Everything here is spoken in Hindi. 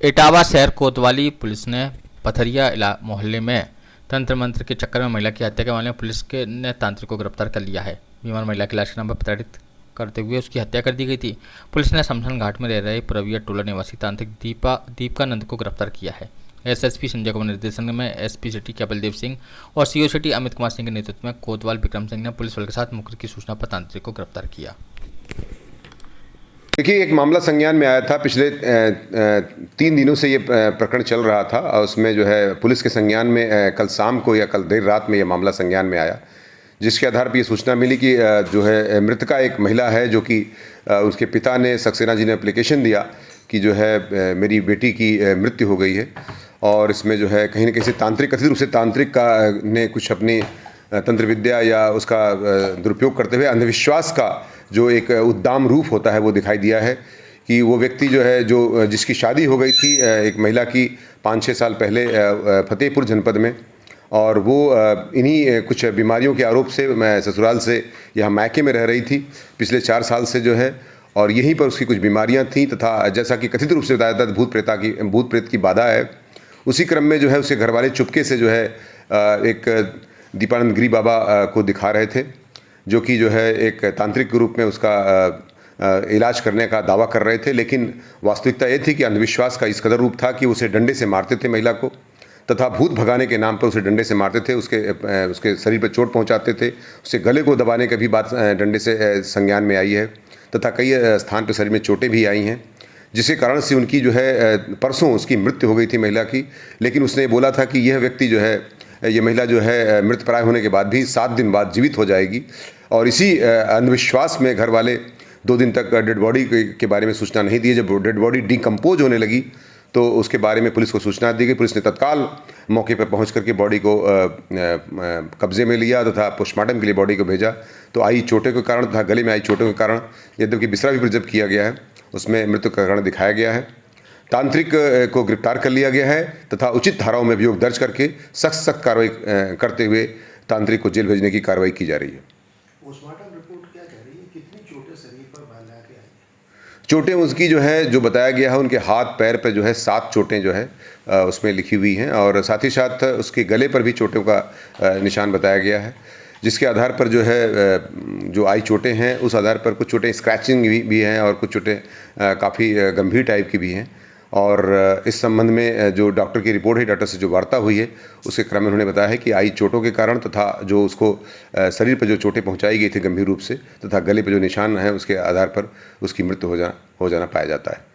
इटावा शहर कोतवाली पुलिस ने पथरिया मोहल्ले में तंत्र मंत्र के चक्कर में महिला की हत्या के मामले में पुलिस ने तांत्रिक को गिरफ्तार कर लिया है। बीमार महिला की लाश के नाम पर प्रताड़ित करते हुए उसकी हत्या कर दी गई थी। पुलिस ने शमशान घाट में रह रहे पुरविया टोला निवासी तांत्रिक दीपकानंद को गिरफ्तार किया है। एसएसपी संजय कुमार निर्देशन में एसपी सिटी कपिलदेव सिंह और सीओ सिटी अमित कुमार सिंह के नेतृत्व में कोतवाल विक्रम सिंह ने पुलिस बल के साथ मुखबिर की सूचना पर तांत्रिक को गिरफ्तार किया। देखिए, एक मामला संज्ञान में आया था। पिछले 3 दिनों से ये प्रकरण चल रहा था और उसमें जो है पुलिस के संज्ञान में कल शाम को या कल देर रात में ये मामला संज्ञान में आया, जिसके आधार पर ये सूचना मिली कि जो है मृतका एक महिला है, जो कि उसके पिता ने सक्सेना जी ने एप्लीकेशन दिया कि जो है मेरी बेटी की मृत्यु हो गई है और इसमें जो है कहीं न कहीं से तांत्रिक, कथित रूप से तांत्रिक का ने कुछ अपनी तंत्र विद्या या उसका दुरुपयोग करते हुए अंधविश्वास का जो एक उद्दाम रूप होता है वो दिखाई दिया है कि वो व्यक्ति जो है जिसकी शादी हो गई थी एक महिला की 5-6 साल पहले फतेहपुर जनपद में, और वो इन्हीं कुछ बीमारियों के आरोप से मैं ससुराल से यहाँ मायके में रह रही थी पिछले 4 साल से जो है, और यहीं पर उसकी कुछ बीमारियाँ थीं तथा जैसा कि कथित रूप से बताया था भूत प्रेत की बाधा है। उसी क्रम में जो है उसके घरवाले चुपके से जो है एक दीपानंद गिरी बाबा को दिखा रहे थे, जो कि जो है एक तांत्रिक के रूप में उसका इलाज करने का दावा कर रहे थे। लेकिन वास्तविकता ये थी कि अंधविश्वास का इस कदर रूप था कि उसे डंडे से मारते थे महिला को, तथा भूत भगाने के नाम पर उसे डंडे से मारते थे, उसके शरीर पर चोट पहुंचाते थे, उसके गले को दबाने की भी बात डंडे से संज्ञान में आई है, तथा कई स्थान पर शरीर में चोटें भी आई हैं, जिसके कारण से उनकी जो है परसों उसकी मृत्यु हो गई थी महिला की। लेकिन उसने बोला था कि यह व्यक्ति जो है, ये महिला जो है मृतप्राय होने के बाद भी 7 दिन बाद जीवित हो जाएगी, और इसी अंधविश्वास में घर वाले 2 दिन तक डेड बॉडी के बारे में सूचना नहीं दी। जब डेड बॉडी डिकम्पोज होने लगी तो उसके बारे में पुलिस को सूचना दी गई। पुलिस ने तत्काल मौके पर पहुंच करके बॉडी को कब्जे में लिया तथा पोस्टमार्टम के लिए बॉडी को भेजा। तो आई चोटों के कारण तथा गले में आई चोटों के कारण यद्यपि बिस्तरा भी प्रिजर्व किया गया है, उसमें मृत्यु का कारण दिखाया गया है। तांत्रिक को गिरफ्तार कर लिया गया है तथा उचित धाराओं में अभियोग दर्ज करके सख्त कार्रवाई करते हुए तांत्रिक को जेल भेजने की कार्रवाई की जा रही है। पोस्टमार्टम रिपोर्ट क्या कह रही है, कितनी चोटें शरीर पर बांधा के आई? चोटें उसकी जो है, जो बताया गया है, उनके हाथ पैर पर जो है 7 चोटें जो है उसमें लिखी हुई हैं, और साथ ही साथ उसके गले पर भी चोटों का निशान बताया गया है, जिसके आधार पर जो है जो आई चोटें हैं उस आधार पर कुछ चोटें स्क्रैचिंग भी हैं और कुछ चोटें काफ़ी गंभीर टाइप की भी हैं। और इस संबंध में जो डॉक्टर की रिपोर्ट है, डॉक्टर से जो वार्ता हुई है, उसके क्रम में उन्होंने बताया है कि आई चोटों के कारण तथा जो उसको शरीर पर जो चोटें पहुंचाई गई थी गंभीर रूप से तथा गले पर जो निशान है उसके आधार पर उसकी मृत्यु हो जाना पाया जाता है।